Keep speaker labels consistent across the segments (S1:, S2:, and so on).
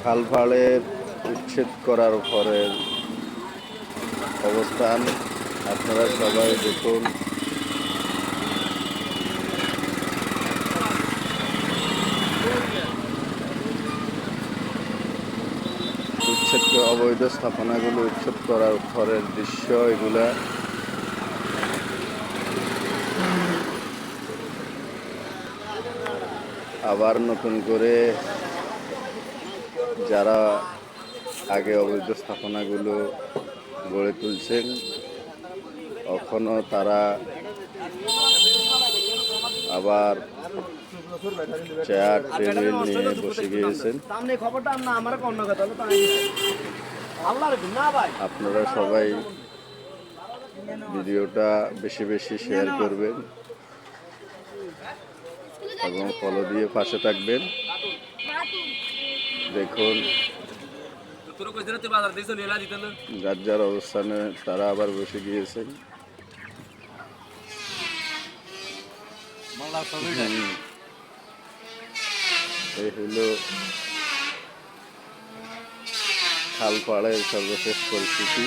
S1: খালপাড়ের উচ্ছেদ করার পরের অবস্থান আপনারা সবাই দেখুন। অবৈধ স্থাপনাগুলো উচ্ছেদ করার পরের দৃশ্য এগুলা। আবার নতুন করে যারা আগে অবৈধ স্থাপনাগুলো গড়ে তুলছেন এখনো তারা আবার চেয়ার টেবিল নিয়ে বসে গিয়েছেন। আপনারা সবাই ভিডিওটা বেশি বেশি শেয়ার করবেন এবং ফলো দিয়ে পাশে থাকবেন। দেখুন যার যার অবস্থানে তারা আবার বসে গিয়েছেন। এই হইল খালপাড়ের সর্বশেষ পরিস্থিতি।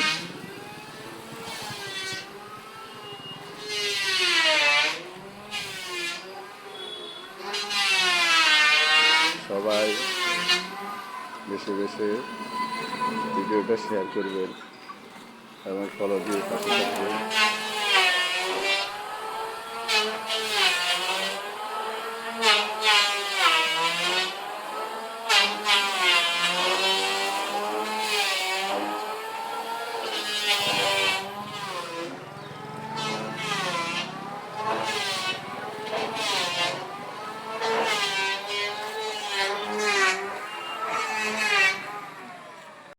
S1: সবাই বেশি বেশি ভিডিওটা শেয়ার করবেন এবং ফলো দিয়ে পাশে থাকবেন।